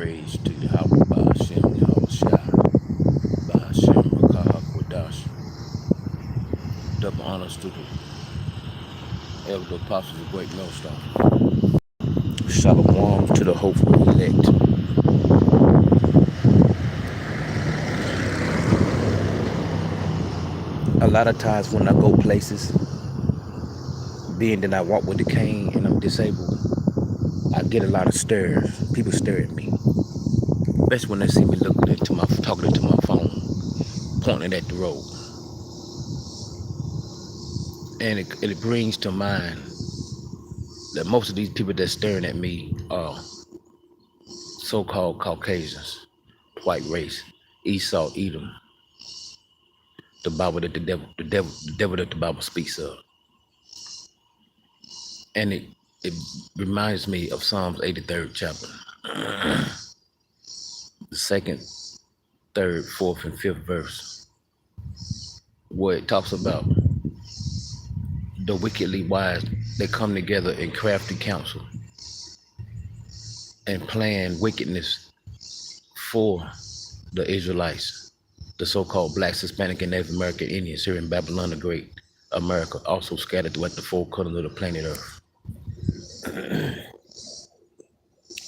Praise to Yahweh Ba'ashem Yahweh Shai Ba'ashem Rakah Kwadash. Double honors to the elder apostles of Great Millstone. Shalom to the hopeful elect. A lot of times when I go places, being that I walk with the cane and I'm disabled, I get a lot of stares. People stare at me. Especially when they see me talking into my phone, pointing at the road. And it brings to mind that most of these people that's staring at me are so-called Caucasians, white race, Esau, Edom, the Bible that the devil that the Bible speaks of. And it reminds me of Psalms 83rd chapter, the second, third, fourth, and fifth verse, where it talks about the wickedly wise that come together in crafty counsel and plan wickedness for the Israelites, the so-called Blacks, Hispanic, and Native American Indians here in Babylon the Great, America, also scattered throughout the four corners of the planet Earth.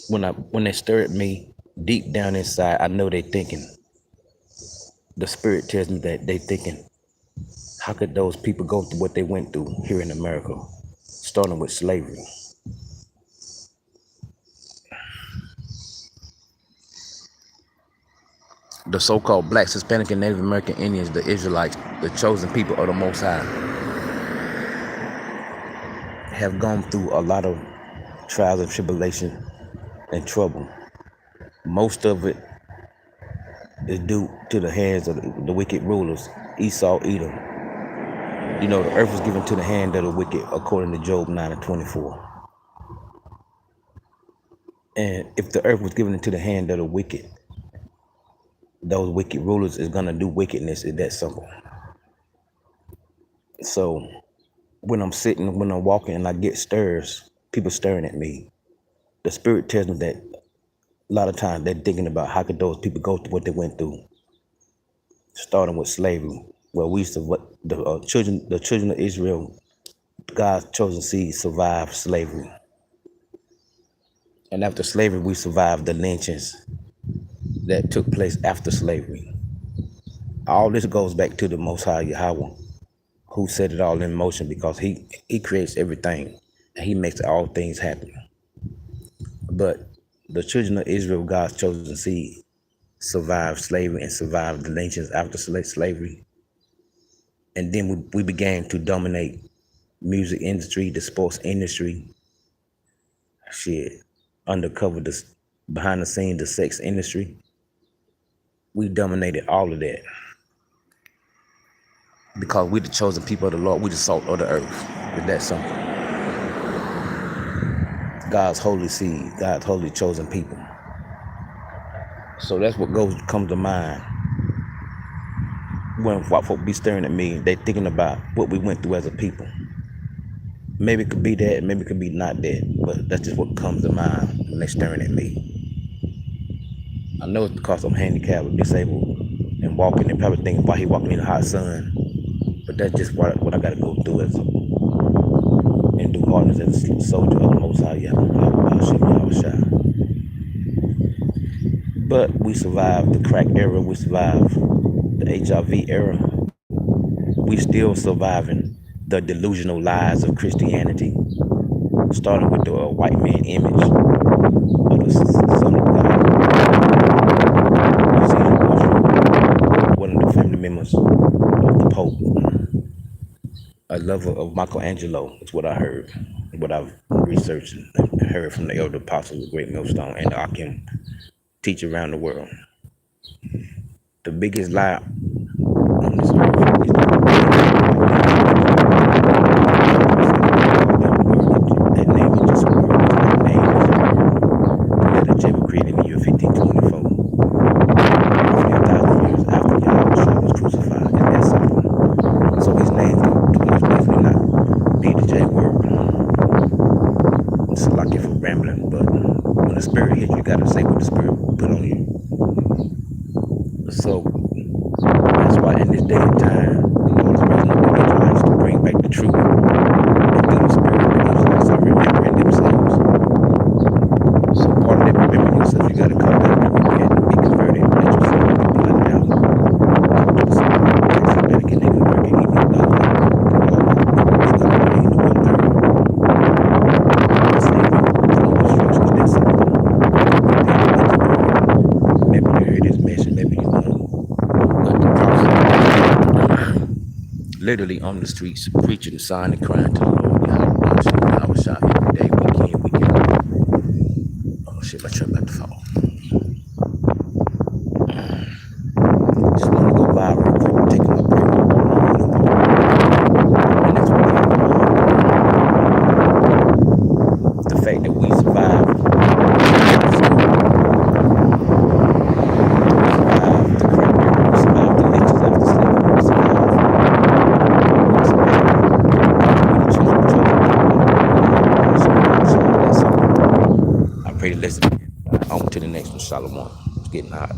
When they stare at me deep down inside, I know they thinking. The spirit tells me that they thinking, how could those people go through what they went through here in America, starting with slavery? The so-called Blacks, Hispanic, and Native American Indians, the Israelites, the chosen people of the Most High, have gone through a lot of trials and tribulation and trouble. Most of it is due to the hands of the wicked rulers, Esau, Edom. You know, the earth was given to the hand of the wicked, according to Job 9:24. And if the earth was given into the hand of the wicked, those wicked rulers is gonna do wickedness. It's that simple. So when I'm walking and I get stirs, people staring at me, the spirit tells me that a lot of times they're thinking about how could those people go through what they went through, starting with slavery. Well, the children of Israel, God's chosen seed, survived slavery. And after slavery, we survived the lynchings that took place after slavery. All this goes back to the Most High Yahweh, who set it all in motion, because he creates everything and he makes all things happen. But the children of Israel, God's chosen seed, survived slavery and survived the lynchings after slavery. And then we began to dominate music industry, the sports industry, undercover, behind the scenes, the sex industry. We dominated all of that because we the chosen people of the Lord. We the salt of the earth. It's that simple. God's holy seed, God's holy chosen people. So that's what comes to mind when white folk be staring at me. They thinking about what we went through as a people. Maybe it could be that, maybe it could be not that, but that's just what comes to mind when they're staring at me. I know it's because I'm handicapped or disabled and walking, and probably thinking why he walking in the hot sun. But that's just what I gotta go through and do hardness as a soldier of the Most High Yahweh. But we survived the crack era, we survived the HIV era. We still surviving the delusional lies of Christianity, starting with the white man image of the Son of God. You see, one of the family members of the Pope, a lover of Michelangelo, is what I heard, what I've researched and heard from the elder apostles of Great Millstone and the Akim teach around the world. The biggest lie on this earth is that name is just a word. That name is a word that Jacob created in the year 1524. Roughly 1,000 years after Yahweh was crucified. And that's simple. So his name could most definitely not be the J word. It's lucky for rambling, but when the spirit hits you, gotta say what the spirit put on you. So that's why in this day and time, the Lord is raising up the Israelites to bring back the truth. And through the Spirit, the Israelites are remembering themselves. So part of that remembering yourself, you got to come back and repent and be converted and let your sin be blotted out. Come to the Son of God, ask Him back and they can work and He can love you. It's going to be in the 1/3. Slavery, follow the instructions, that's simple. Repent and be converted. Maybe you heard this message, maybe you won't. But the prophet literally on the streets preaching, signing, and crying to the Lord. Yahweh Shah every day, week in, week out. Oh shit, my truck about to fall. Just want to go live real quick, taking my break. And that's what came to mind. The fact that we survived the crack era, we survived the lynchings after slavery, we survived the children of I pray to listen. On to the next one, Solomon. It's getting hot.